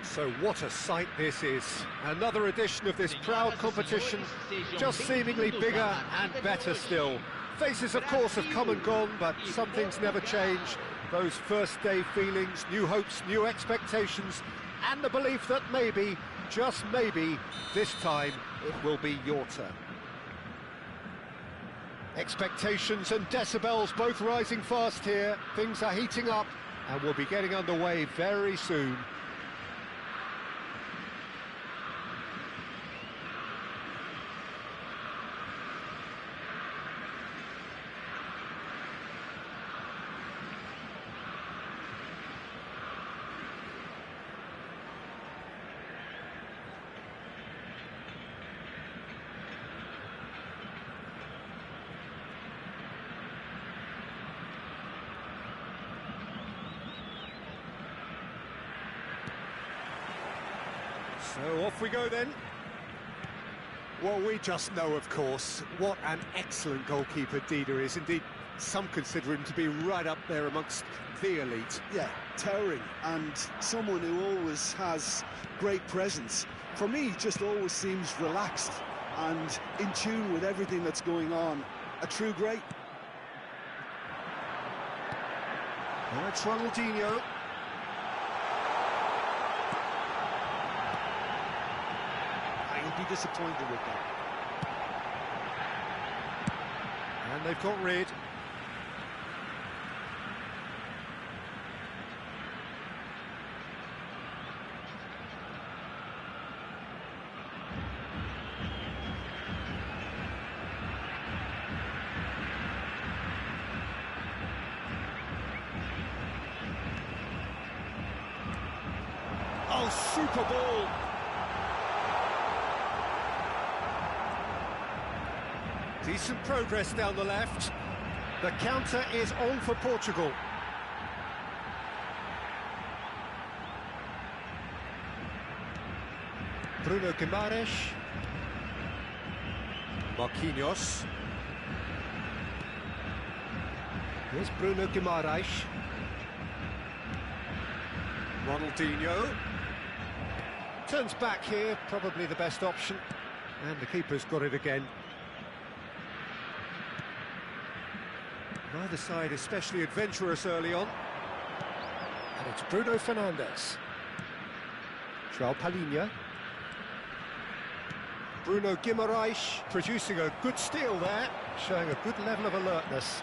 So what a sight this is. Another edition of this proud competition, just seemingly bigger and better still. Faces, of course, have come and gone, but some things never change. Those first day feelings, new hopes, new expectations, and the belief that maybe, just maybe, this time it will be your turn. Expectations and decibels both rising fast here. Things are heating up and we'll be getting underway very soon. So off we go then. Well, we just know, of course, what an excellent goalkeeper Dida is. Indeed, some consider him to be right up there amongst the elite. Yeah, towering, and someone who always has great presence. For me, just always seems relaxed and in tune with everything that's going on. A true great. Now it's Ronaldinho. Be disappointed with that. And they've got rid. Oh, super ball! Decent progress down the left. The counter is on for Portugal. Bruno Guimaraes. Marquinhos. Here's Bruno Guimaraes. Ronaldinho. Turns back here, probably the best option. And the keeper's got it again. Neither side especially adventurous early on. And it's Bruno Fernandes. João Palhinha. Bruno Guimaraes producing a good steal there, showing a good level of alertness.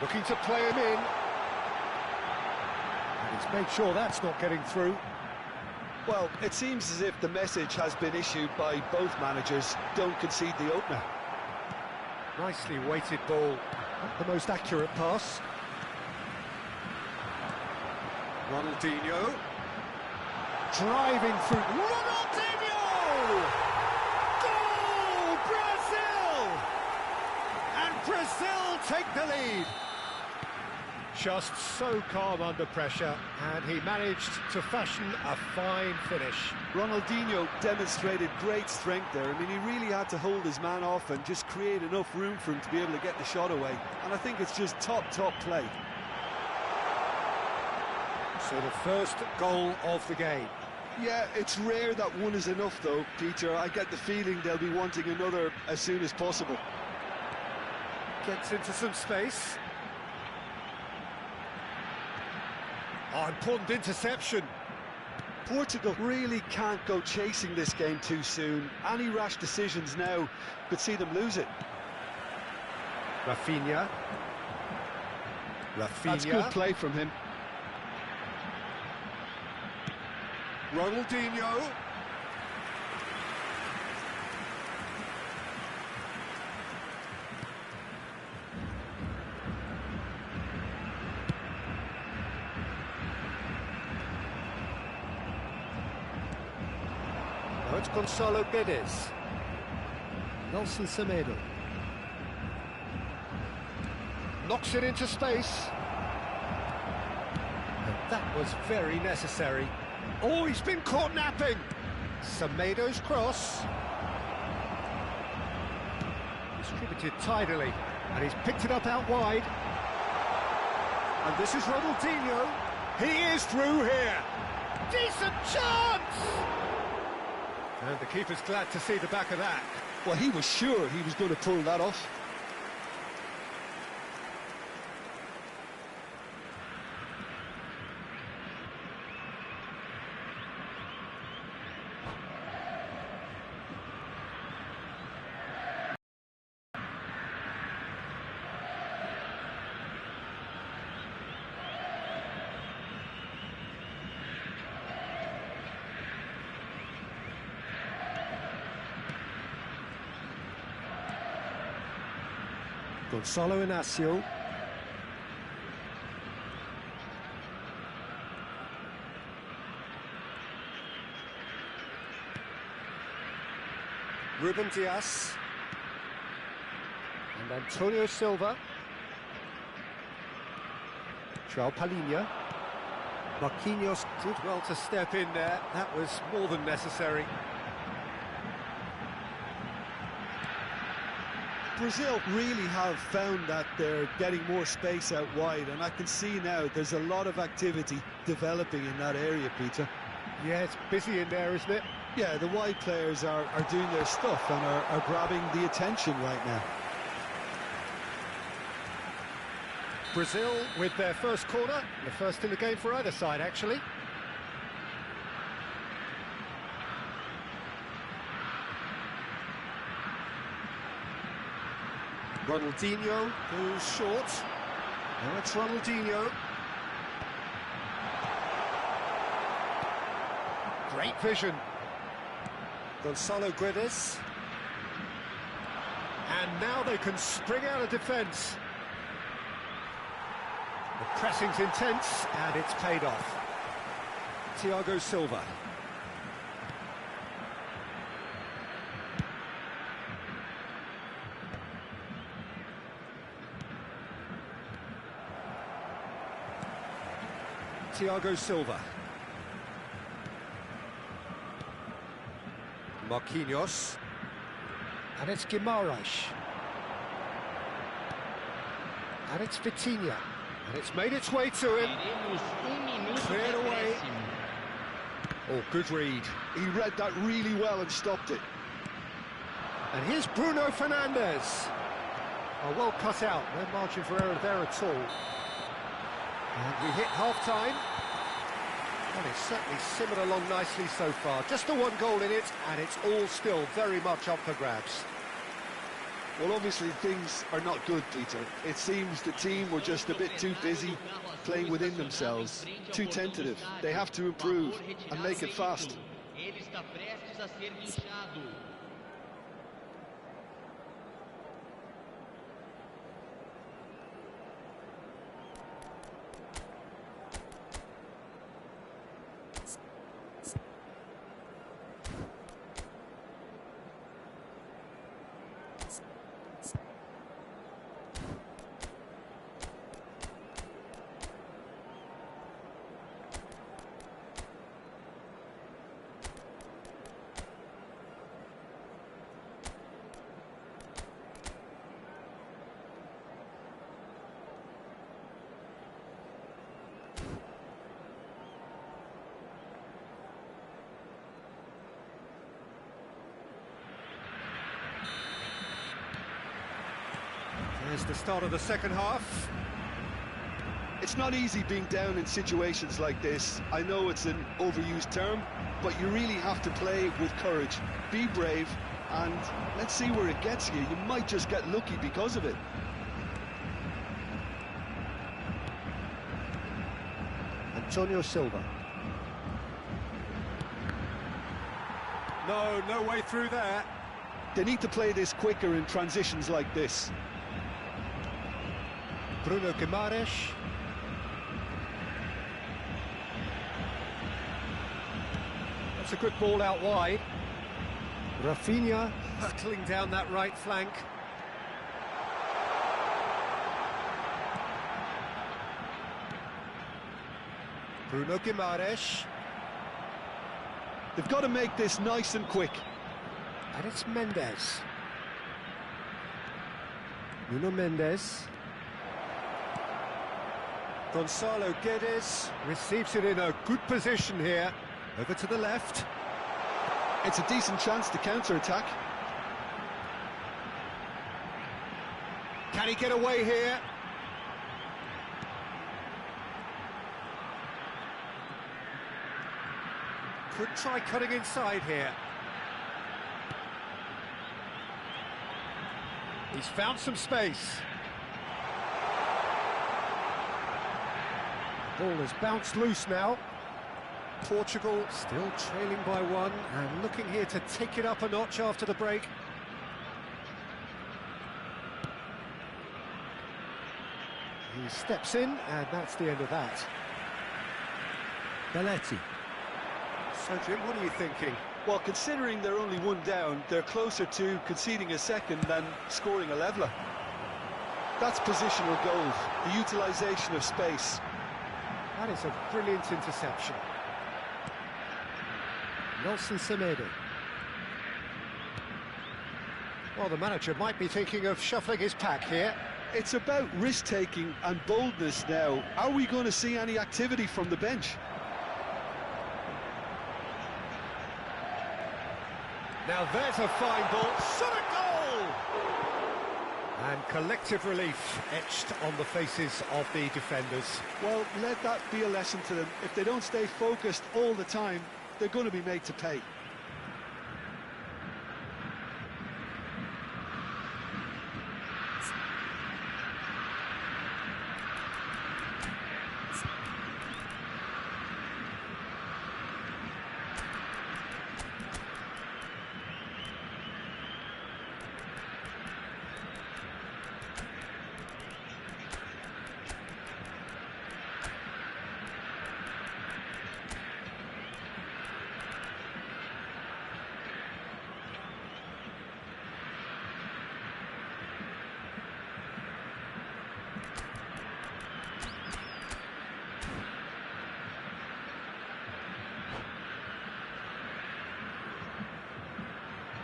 Looking to play him in. And he's made sure that's not getting through. Well, it seems as if the message has been issued by both managers: don't concede the opener. Nicely weighted ball, not the most accurate pass. Ronaldinho. Driving through. Ronaldinho! Goal! Brazil! And Brazil take the lead. Just so calm under pressure, and he managed to fashion a fine finish. Ronaldinho demonstrated great strength there. I mean, he really had to hold his man off and just create enough room for him to be able to get the shot away. And I think it's just top play. So the first goal of the game. Yeah, it's rare that one is enough though, Peter. I get the feeling they'll be wanting another as soon as possible. Gets into some space. Oh, important interception. Portugal really can't go chasing this game too soon. Any rash decisions now could see them lose it. Rafinha. That's good play from him. Ronaldinho. Now it's Gonçalo Guedes. Nelson Semedo. Knocks it into space. And that was very necessary. Oh, he's been caught napping. Semedo's cross. Distributed tidily, and he's picked it up out wide. And this is Ronaldinho. He is through here. decent chance! And the keeper's glad to see the back of that. Well, he was sure he was going to pull that off. Gonzalo Inacio. Ruben Dias. And Antonio Silva. João Palhinha. Marquinhos did well to step in there. That was more than necessary. Brazil really have found that they're getting more space out wide, and I can see now there's a lot of activity developing in that area, Peter. Yeah, it's busy in there, isn't it? Yeah, the wide players are doing their stuff and are grabbing the attention right now. Brazil with their first corner, the first in the game for either side, actually. Ronaldinho goes short. Now it's Ronaldinho. Great vision. Gonzalo Guedes. And now they can spring out of defence. The pressing's intense, and it's paid off. Thiago Silva. Thiago Silva. Marquinhos. And it's Guimarães. And it's Vitinha. And it's made its way to him. Cleared away. Oh, good read. He read that really well and stopped it. And here's Bruno Fernandes. Oh, well cut out. No margin for error there at all. And we hit half-time. And it's certainly simmered along nicely so far. Just the one goal in it, and it's all still very much up for grabs. Well, obviously things are not good, Peter. It seems the team were just a bit too busy playing within themselves, too tentative. They have to improve and make it fast. There's the start of the second half. It's not easy being down in situations like this. I know it's an overused term, but you really have to play with courage. Be brave, and let's see where it gets you. You might just get lucky because of it. Antonio Silva. No way through there. They need to play this quicker in transitions like this. Bruno Guimarães. That's a good ball out wide. Rafinha hurtling down that right flank. Bruno Guimarães. They've got to make this nice and quick. And it's Mendes. Nuno Mendes. Gonzalo Guedes receives it in a good position here. Over to the left. It's a decent chance to counter-attack. Can he get away here? Could try cutting inside here. He's found some space. Ball has bounced loose now. Portugal still trailing by one and looking here to take it up a notch after the break. He steps in, and that's the end of that. Belletti. So, Jim, what are you thinking? Well, considering they're only one down, they're closer to conceding a second than scoring a leveller. That's positional goal, the utilisation of space. That is a brilliant interception. Nelson Semedo. Well, the manager might be thinking of shuffling his pack here. It's about risk-taking and boldness now. Are we going to see any activity from the bench? Now there's a fine ball, shot a goal! And collective relief etched on the faces of the defenders. Well, let that be a lesson to them. If they don't stay focused all the time, they're going to be made to pay.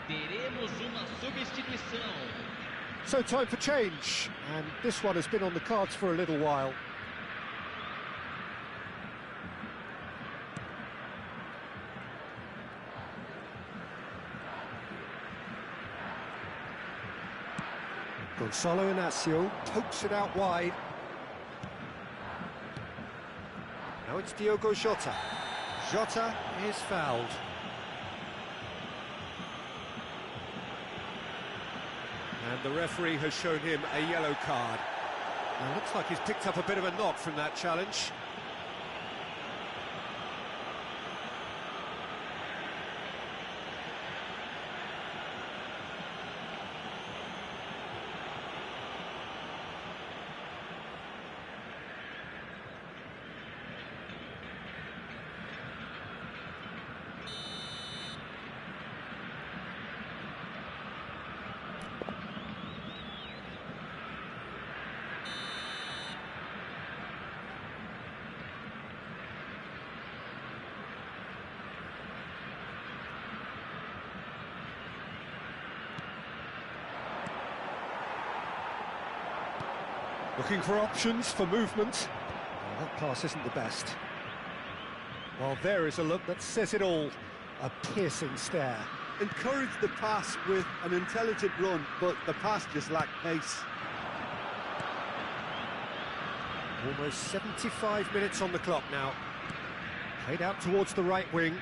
Teremos uma substituição. So time for change, and this one has been on the cards for a little while. Gonzalo Inacio pokes it out wide. Now it's Diogo Jota. Jota is fouled. And the referee has shown him a yellow card. Now, looks like he's picked up a bit of a knock from that challenge. Looking for options for movement. Well, that pass isn't the best. Well, there is a look that says it all. A piercing stare. Encourage the pass with an intelligent run, but the pass just lacked pace. Almost 75 minutes on the clock now. Played out towards the right wing.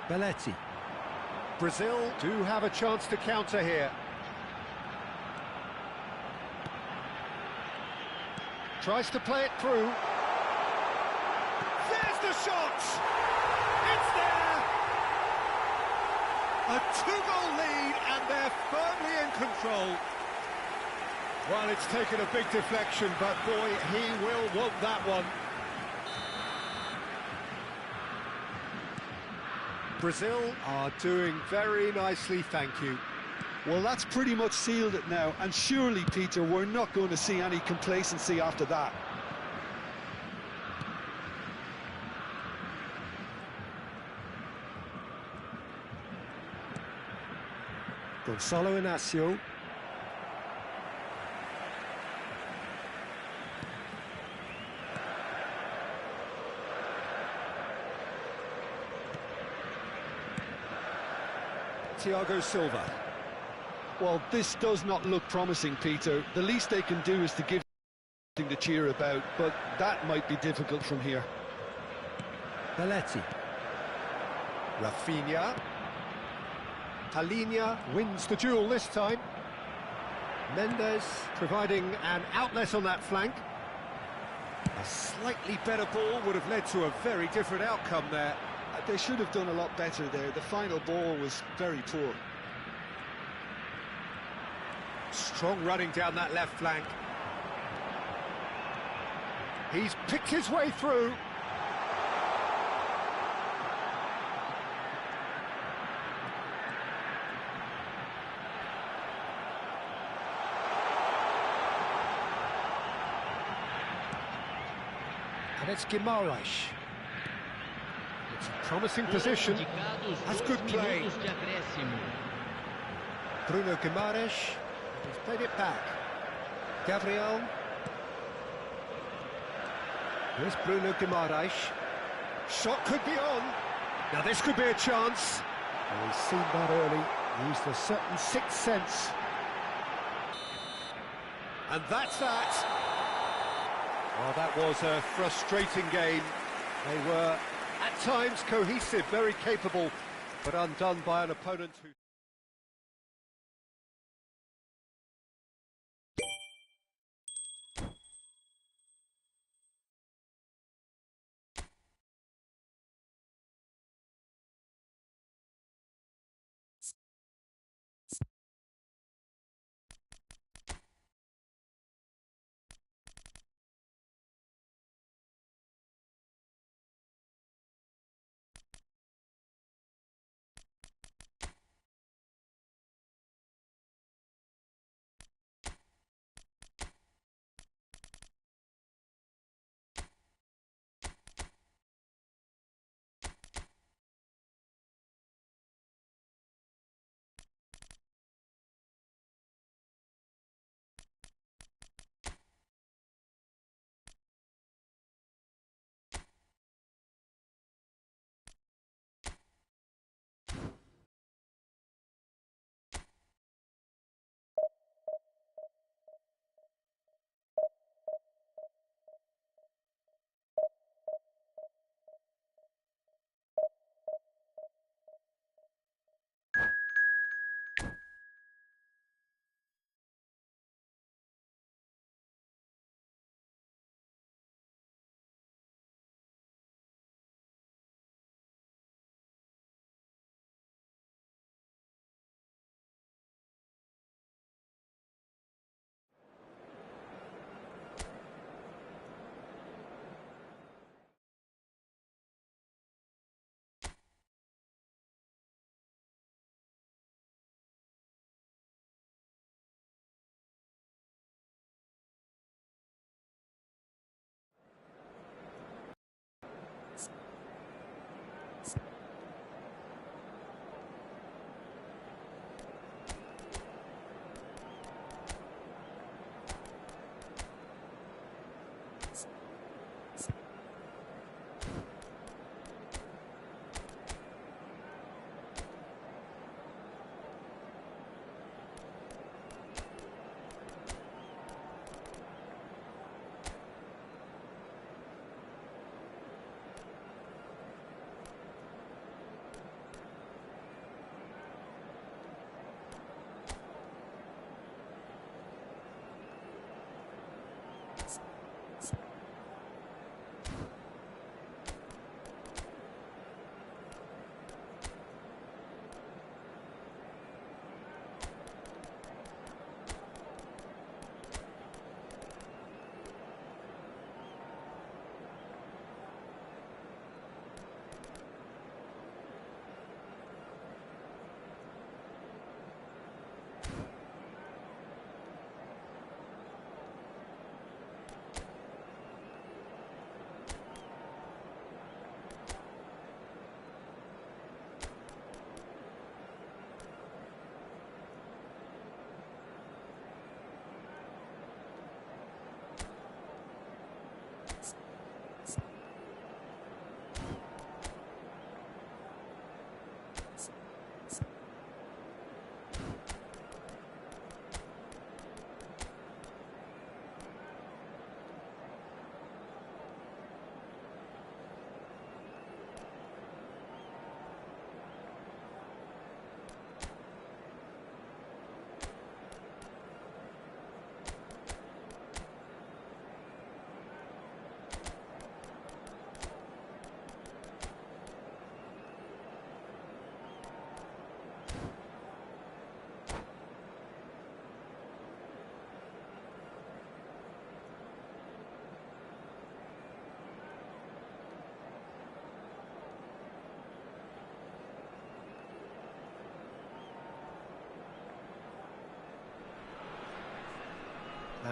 Belletti. Brazil do have a chance to counter here. Tries to play it through. There's the shot! It's there! A two-goal lead, and they're firmly in control. Well, it's taken a big deflection, but boy, he will want that one. Brazil are doing very nicely, thank you. Well, that's pretty much sealed it now, and surely, Peter, we're not going to see any complacency after that. Gonzalo Inacio. Thiago Silva. Well, this does not look promising, Peter. The least they can do is to give something to cheer about, but that might be difficult from here. Belletti. Rafinha. Palhinha wins the duel this time. Mendes providing an outlet on that flank. A slightly better ball would have led to a very different outcome there. They should have done a lot better there. The final ball was very poor. Strong running down that left flank. He's picked his way through. And it's Guimarães. It's a promising position. That's good play. Bruno Guimarães. He's played it back. Gabriel. Here's Bruno Guimarães. Shot could be on. Now this could be a chance. Oh, he's seen that early. Used a certain sixth sense. And that's that. Well, that was a frustrating game. They were, at times, cohesive, very capable, but undone by an opponent who...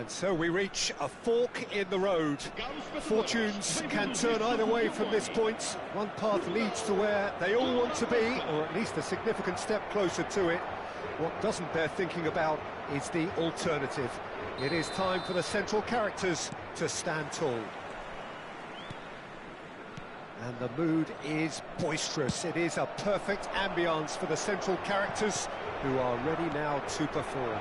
And so we reach a fork in the road. Fortunes can turn either way from this point. One path leads to where they all want to be, or at least a significant step closer to it. What doesn't bear thinking about is the alternative. It is time for the central characters to stand tall. And the mood is boisterous. It is a perfect ambience for the central characters who are ready now to perform.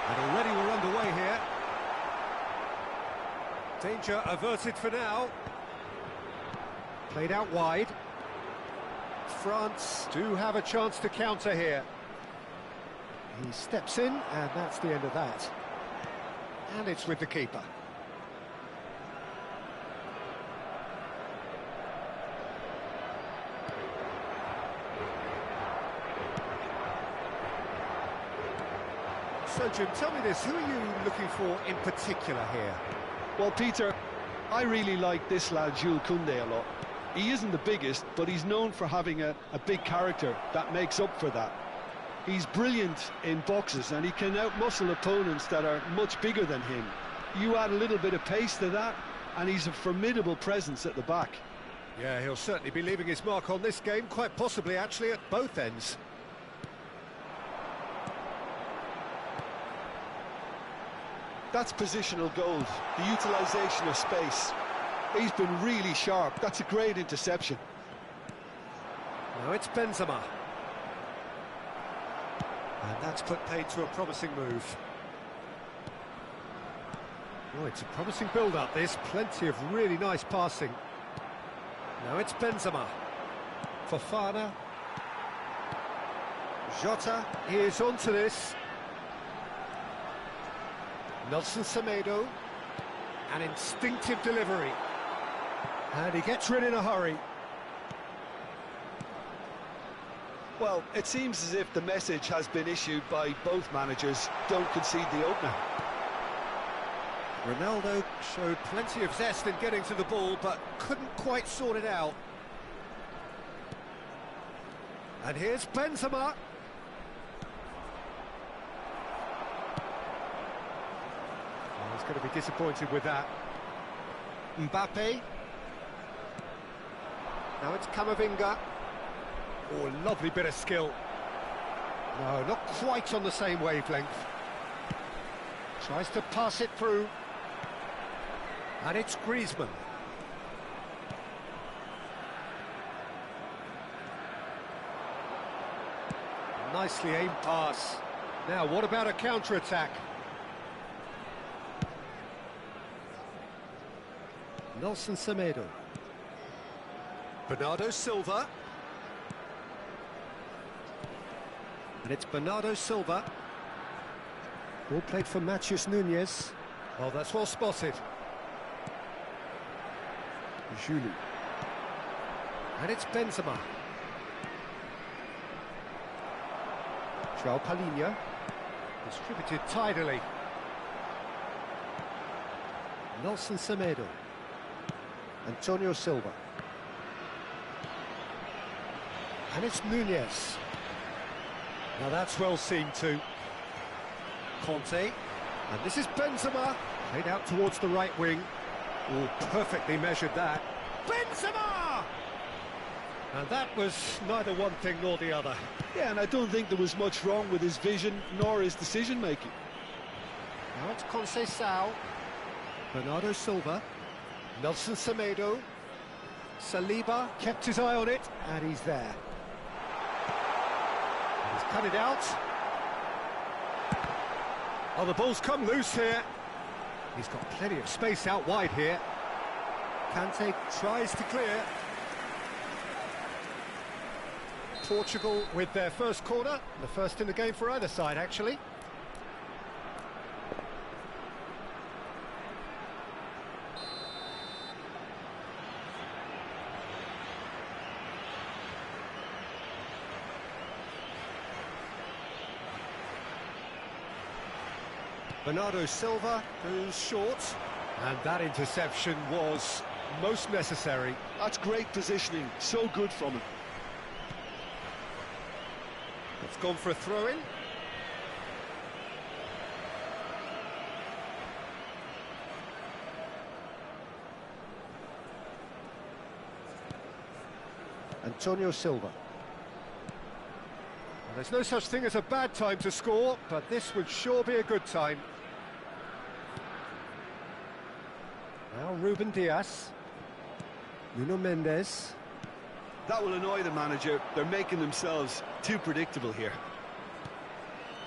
And already we're underway here. Danger averted for now. Played out wide. France do have a chance to counter here. He steps in, and that's the end of that. And it's with the keeper. So, Jim, tell me this, who are you looking for in particular here? Well, Peter, I really like this lad, Jules Koundé, a lot. He isn't the biggest, but he's known for having a big character that makes up for that. He's brilliant in boxes, and he can outmuscle opponents that are much bigger than him. You add a little bit of pace to that, and he's a formidable presence at the back. Yeah, he'll certainly be leaving his mark on this game, quite possibly, actually, at both ends. That's positional gold, the utilisation of space. He's been really sharp. That's a great interception. Now it's Benzema. And that's put paid to a promising move. Oh, it's a promising build-up, this. Plenty of really nice passing. Now it's Benzema. Fofana. Jota is onto this. Nelson Semedo, an instinctive delivery, and he gets rid in a hurry. Well, it seems as if the message has been issued by both managers: don't concede the opener. Ronaldo showed plenty of zest in getting to the ball, but couldn't quite sort it out. And here's Benzema. He's going to be disappointed with that. Mbappe. Now it's Camavinga. Oh, lovely bit of skill. No, not quite on the same wavelength. Tries to pass it through. And it's Griezmann. Nicely aimed pass. Now, what about a counter-attack? Nelson Semedo. Bernardo Silva. And it's Bernardo Silva. Ball played for Matheus Nunes. Oh, that's well spotted. Julie. And it's Benzema. João Palhinha. Distributed tidily. Nelson Semedo. Antonio Silva. And it's Nunes. Now that's well seen too. Conte. And this is Benzema. Played out towards the right wing. Oh, perfectly measured that. Benzema! And that was neither one thing nor the other. Yeah, and I don't think there was much wrong with his vision nor his decision-making. Now it's Conceição. Bernardo Silva. Nelson Semedo. Saliba kept his eye on it, and he's there. And he's cut it out. Oh, the ball's come loose here. He's got plenty of space out wide here. Kante tries to clear. Portugal with their first corner, the first in the game for either side, actually. Bernardo Silva goes short, and that interception was most necessary. That's great positioning, so good from him. It's gone for a throw-in. Antonio Silva. There's no such thing as a bad time to score, but this would sure be a good time. Now Ruben Diaz. Nuno Mendes. That will annoy the manager. They're making themselves too predictable here.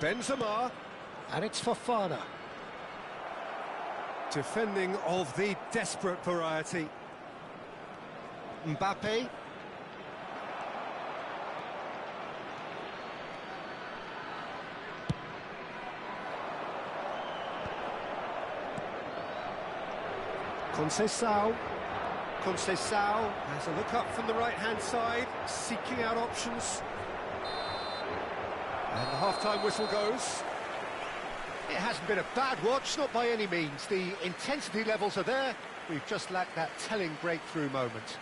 Benzema. And it's Fofana. Defending of the desperate variety. Mbappe. Conceição has a look up from the right-hand side, seeking out options. And the half-time whistle goes. It hasn't been a bad watch, not by any means. The intensity levels are there. We've just lacked that telling breakthrough moment.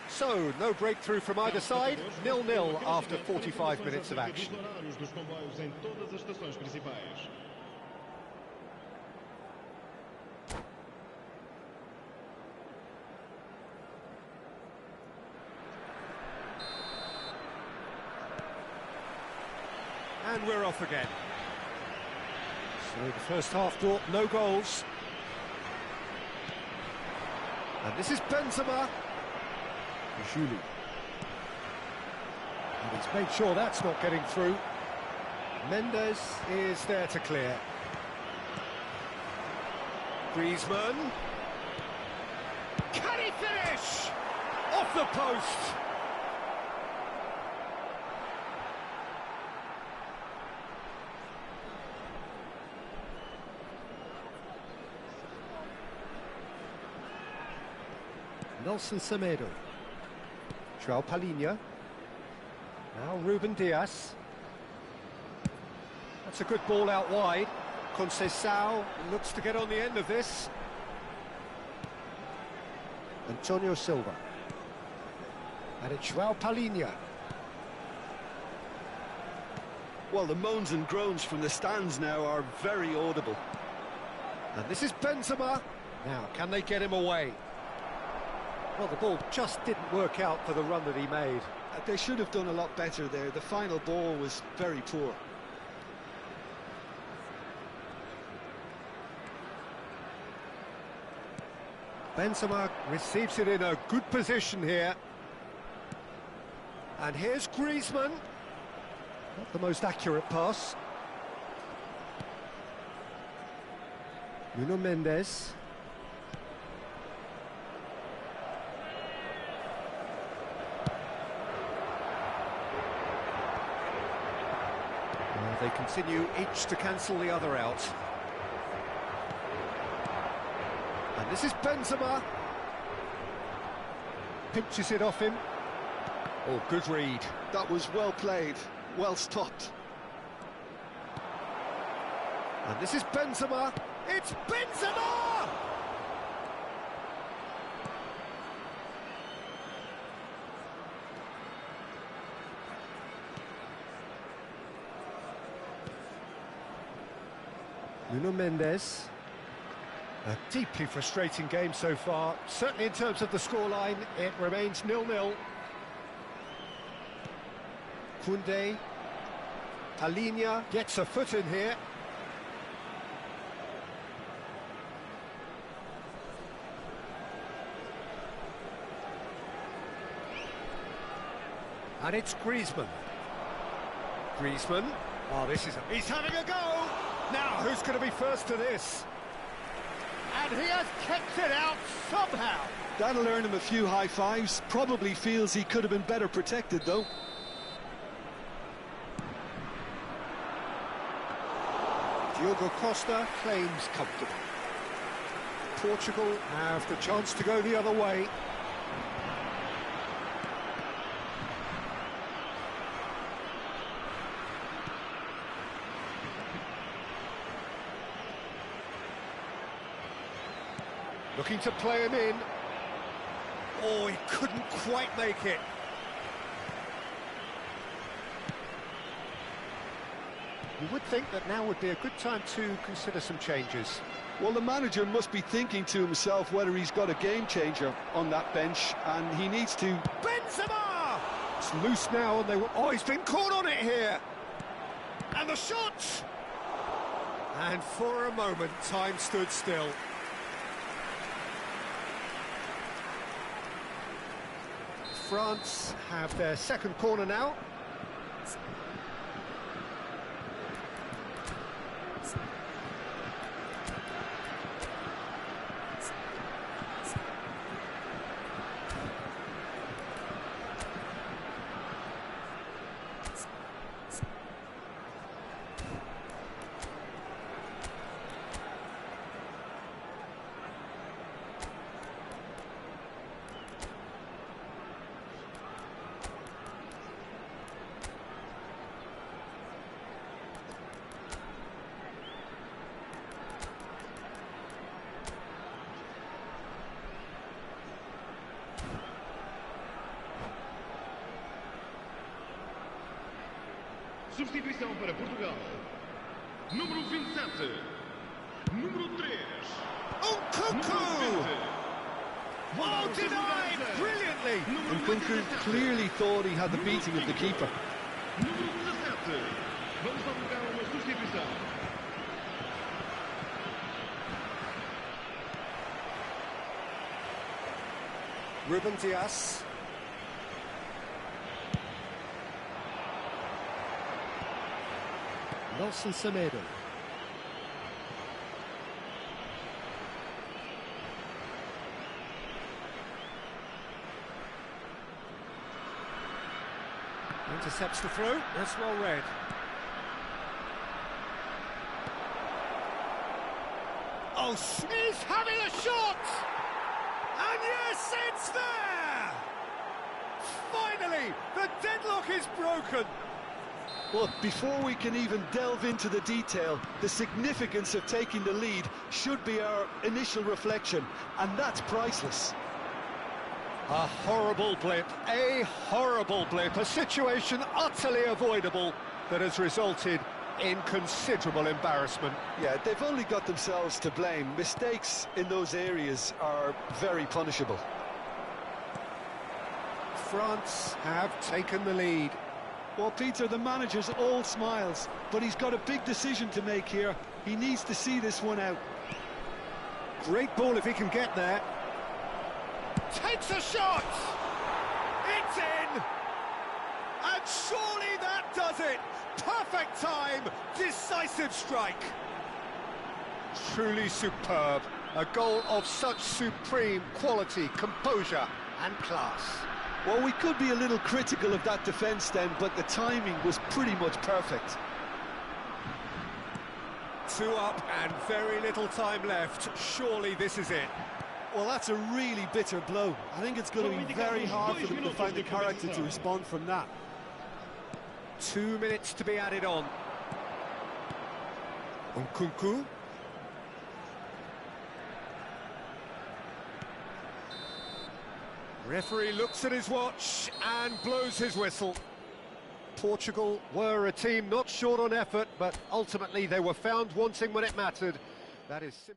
So, no breakthrough from either side. 0-0 after 45 minutes of action. And we're off again. So the first half brought no goals. And this is Benzema. Julie. And he's made sure that's not getting through. Mendes is there to clear. Griezmann. Can he finish? Off the post. Nelson Semedo. João Palhinha. Now Ruben Diaz. That's a good ball out wide. Conceição looks to get on the end of this. Antonio Silva. And it's João Palhinha. Well, the moans and groans from the stands now are very audible. And this is Benzema. Now, can they get him away? Well, the ball just didn't work out for the run that he made. They should have done a lot better there. The final ball was very poor. Benzema receives it in a good position here. And here's Griezmann. Not the most accurate pass. Nuno Mendes. They continue each to cancel the other out. And this is Benzema. Pinches it off him. Oh, good read. That was well played, well stopped. And this is Benzema. It's Benzema! Nuno Mendes. A deeply frustrating game so far. Certainly in terms of the scoreline, it remains 0-0. Koundé. Palhinha gets a foot in here. And it's Griezmann. Griezmann. Oh, he's having a go! Now, who's going to be first to this? And he has kept it out somehow. That'll earn him a few high fives. Probably feels he could have been better protected, though. Diogo Costa claims comfortable. Portugal have the chance to go the other way. Looking to play him in. Oh, he couldn't quite make it. You would think that now would be a good time to consider some changes. Well, the manager must be thinking to himself whether he's got a game changer on that bench, and he needs to... Benzema! It's loose now, and they were... Oh, he's been caught on it here! And the shot! And for a moment, time stood still. France have their second corner now. Substituição para Portugal. Número 27. Número 3. Nkunku! Oh, denied brilliantly! Nkunku clearly thought he had the beating of the keeper. Número 17. Vamos alugar uma substituição. Ruben Dias. Nelson Semedo. Intercepts the throw. That's well read. Oh, he's having a shot! And yes, it's there! Finally, the deadlock is broken. But before we can even delve into the detail, the significance of taking the lead should be our initial reflection, and that's priceless. A horrible blip, a situation utterly avoidable that has resulted in considerable embarrassment. Yeah, they've only got themselves to blame. Mistakes in those areas are very punishable. France have taken the lead. Well, Peter, the manager's all smiles, but he's got a big decision to make here. He needs to see this one out. Great ball if he can get there. Takes a shot! It's in! And surely that does it! Perfect time, decisive strike. Truly superb. A goal of such supreme quality, composure and class. Well, we could be a little critical of that defence then, but the timing was pretty much perfect. 2 up and very little time left. Surely this is it. Well, that's a really bitter blow. I think it's going to be very hard for them to find the character to respond from that. 2 minutes to be added on. Nkunku. Referee looks at his watch and blows his whistle. Portugal were a team not short on effort, but ultimately they were found wanting when it mattered. That is simple.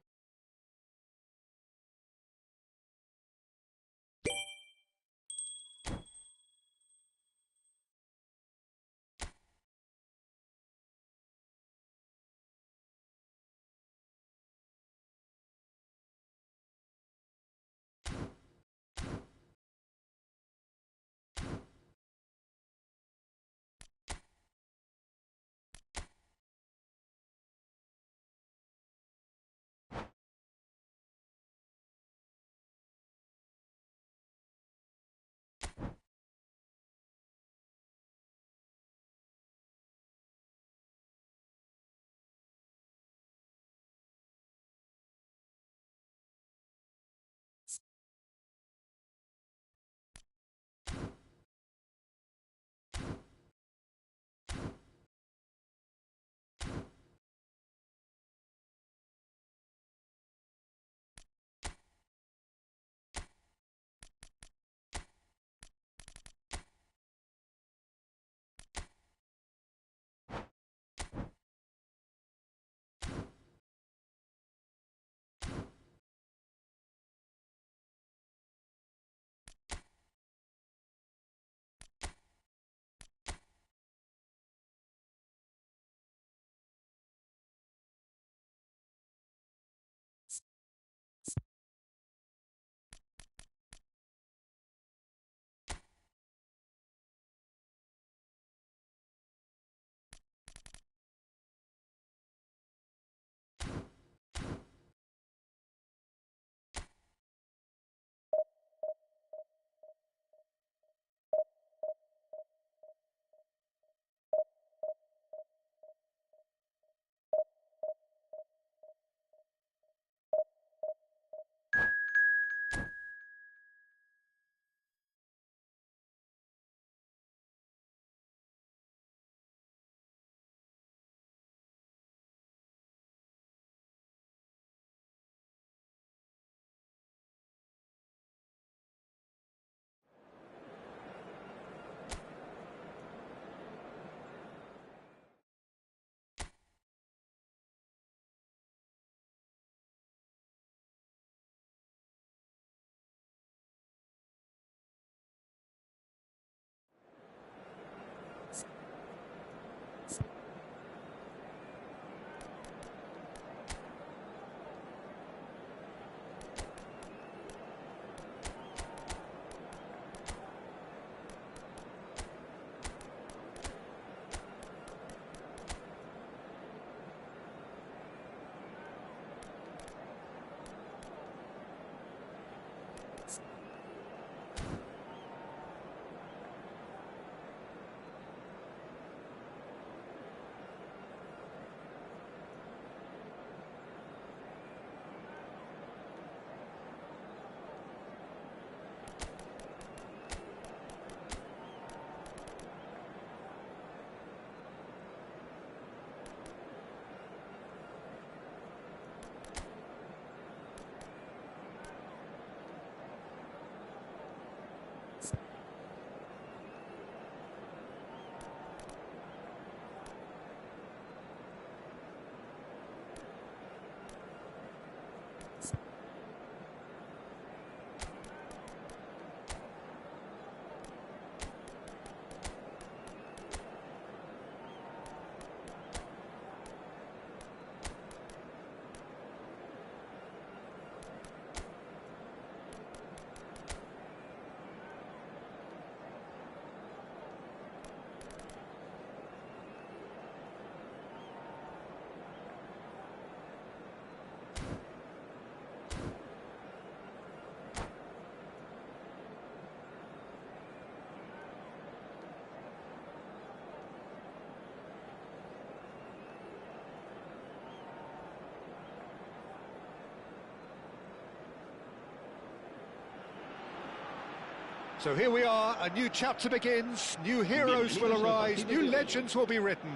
So here we are, a new chapter begins, new heroes will arise, new legends will be written.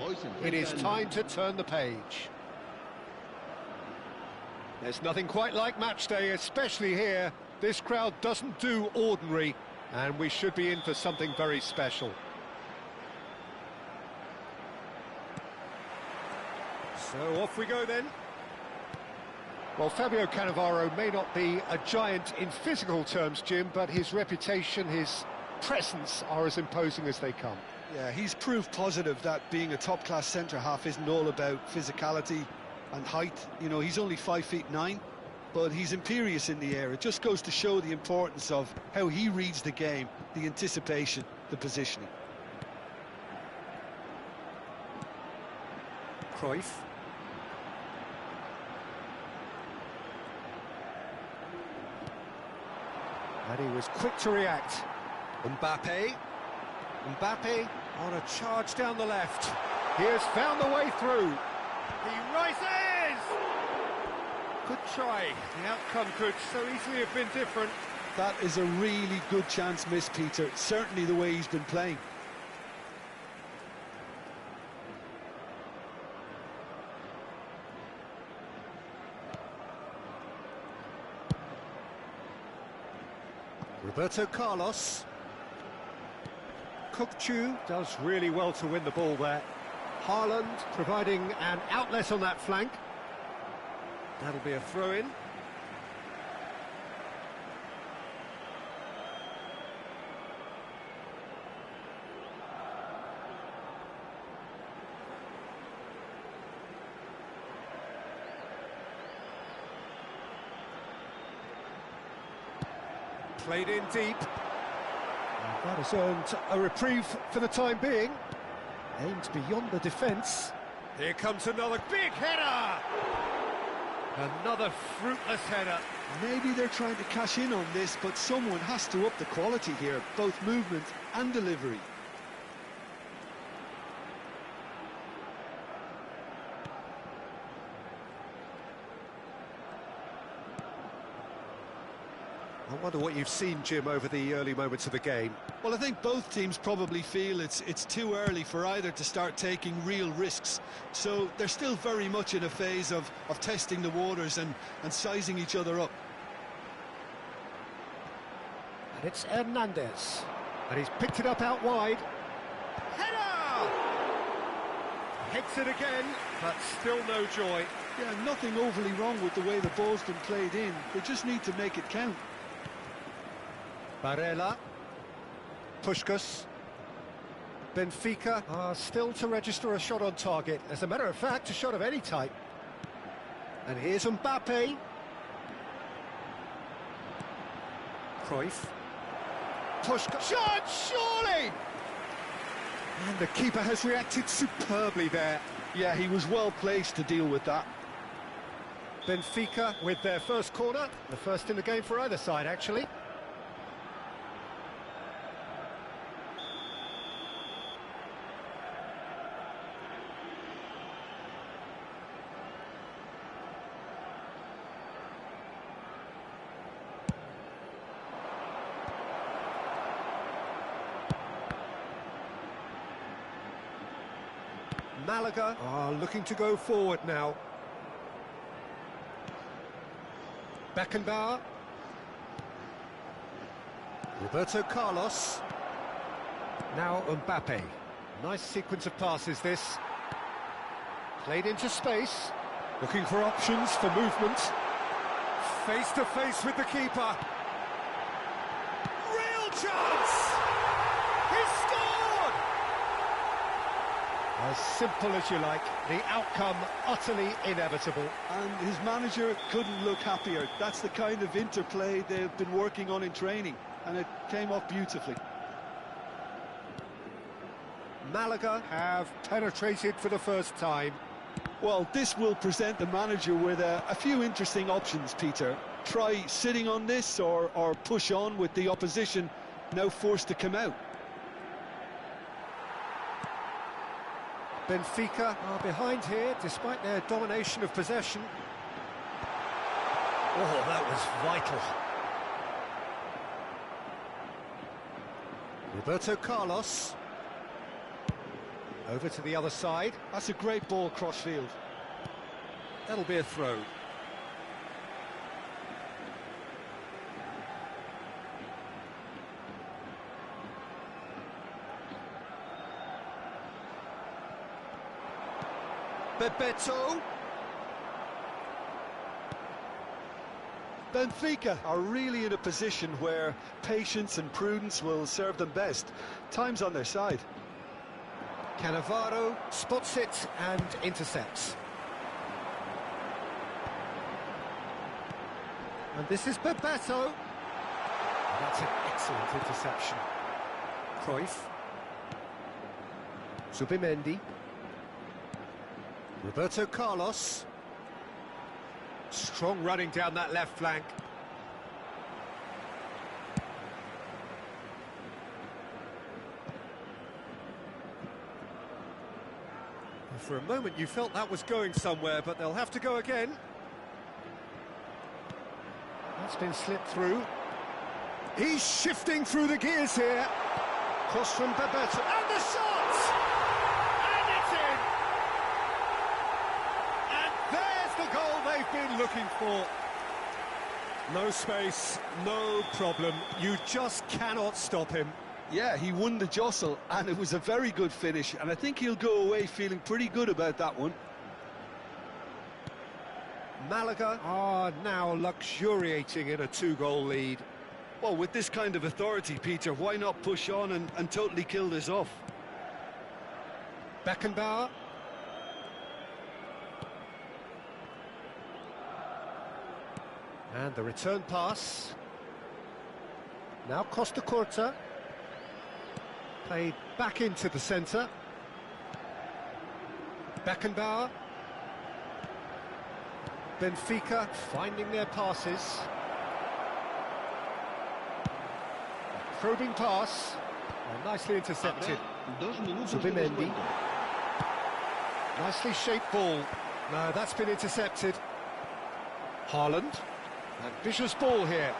It is time to turn the page. There's nothing quite like match day, especially here. This crowd doesn't do ordinary, and we should be in for something very special. So off we go then. Well, Fabio Cannavaro may not be a giant in physical terms, Jim, but his reputation, his presence are as imposing as they come. Yeah, he's proof positive that being a top-class centre-half isn't all about physicality and height. You know, he's only 5'9", but he's imperious in the air. It just goes to show the importance of how he reads the game, the anticipation, the positioning. Cruyff. And he was quick to react. Mbappe on a charge down the left. He has found the way through. He rises! Good try. The outcome could so easily have been different. That is a really good chance missed, Peter. Certainly the way he's been playing. Roberto Carlos. Kukçu does really well to win the ball there. Haaland providing an outlet on that flank. That'll be a throw-in. Played in deep. And that has earned a reprieve for the time being. Aimed beyond the defence. Here comes another big header! Another fruitless header. Maybe they're trying to cash in on this, but someone has to up the quality here, both movement and delivery. I wonder what you've seen, Jim, over the early moments of the game. Well, I think both teams probably feel it's too early for either to start taking real risks. So they're still very much in a phase of testing the waters and sizing each other up. And it's Hernandez. And he's picked it up out wide. Header! Hits it again, but still no joy. Yeah, nothing overly wrong with the way the ball's been played in. They just need to make it count. Barella, Puskás, Benfica are still to register a shot on target. As a matter of fact, a shot of any type. And here's Mbappe. Cruyff. Puskás. Shot, surely! And the keeper has reacted superbly there. Yeah, he was well placed to deal with that. Benfica with their first corner. The first in the game for either side, actually. Malaga are looking to go forward now. Beckenbauer. Roberto Carlos. Now Mbappe. Nice sequence of passes this. Played into space. Looking for options for movement. Face to face with the keeper. Real chance! He scored! As simple as you like, the outcome utterly inevitable. And his manager couldn't look happier. That's the kind of interplay they've been working on in training, and it came off beautifully. Malaga have penetrated for the first time. Well, this will present the manager with a few interesting options, Peter. Try sitting on this or push on with the opposition now forced to come out. Benfica are behind here, despite their domination of possession. Oh, that was vital. Roberto Carlos. Over to the other side. That's a great ball cross-field. That'll be a throw. Bebeto. Benfica are really in a position where patience and prudence will serve them best. Time's on their side. Cannavaro spots it and intercepts. And this is Bebeto. That's an excellent interception. Cruyff. Zubimendi. Roberto Carlos. Strong running down that left flank. For a moment you felt that was going somewhere, but they'll have to go again. That's been slipped through. He's shifting through the gears here. Cross from Bebeto. And the shot! And it's in! And there's the goal they've been looking for. No space, no problem. You just cannot stop him. Yeah, he won the jostle, and it was a very good finish, and I think he'll go away feeling pretty good about that one. Malaga are now luxuriating in a 2-goal lead. Well, with this kind of authority, Peter, why not push on and totally kill this off? Beckenbauer. And the return pass. Now Costa Curta. Played back into the centre. Beckenbauer. Benfica finding their passes. Probing pass. Oh, nicely intercepted. Zubimendi. Nicely shaped ball. No, that's been intercepted. Haaland. Ambitious ball here.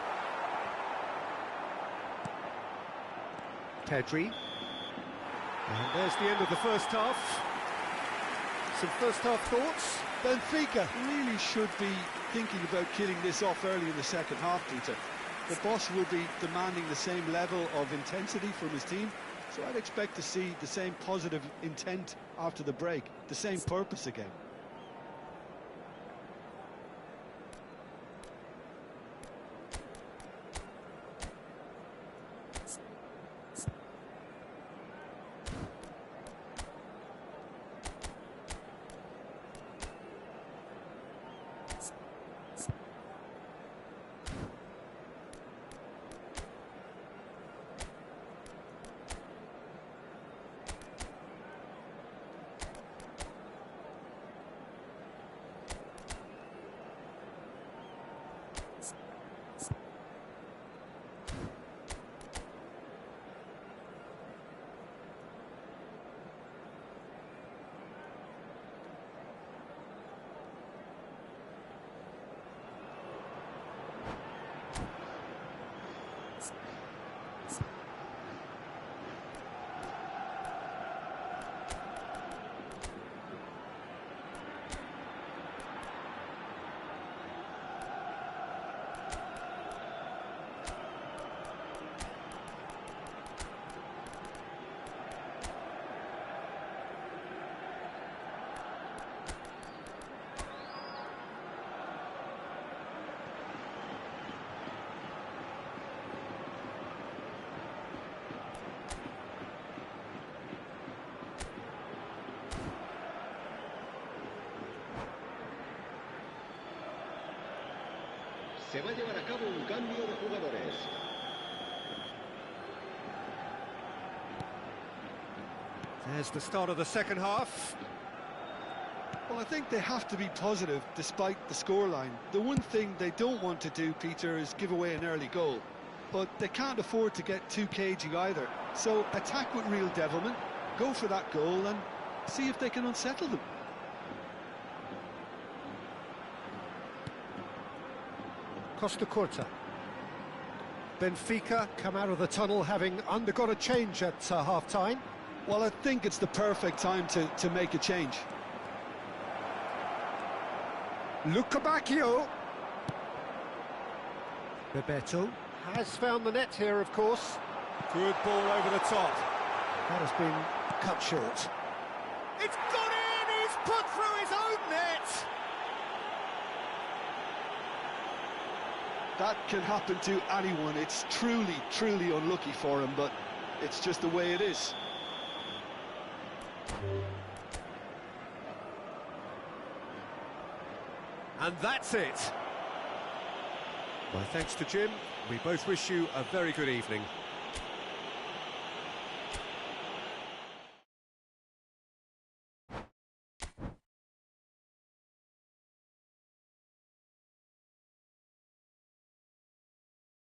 Pedri. And there's the end of the first half. Some first half thoughts? Benfica really should be thinking about killing this off early in the second half, Peter. The boss will be demanding the same level of intensity from his team, so I'd expect to see the same positive intent after the break, the same purpose again. Se va a llevar a cabo un cambio de jugadores. There's the start of the second half. Well, I think they have to be positive despite the scoreline. The one thing they don't want to do, Peter, is give away an early goal. But they can't afford to get too cagey either. So attack with real devilment, go for that goal and see if they can unsettle them. Costa Curta. Benfica come out of the tunnel having undergone a change at half-time. Well, I think it's the perfect time to make a change. Luca Bacchio. Bebeto has found the net here, of course. Good ball over the top. That has been cut short. It's gone in! He's put through his own net! That can happen to anyone. It's truly, truly unlucky for him, but it's just the way it is. And that's it. My thanks to Jim. We both wish you a very good evening.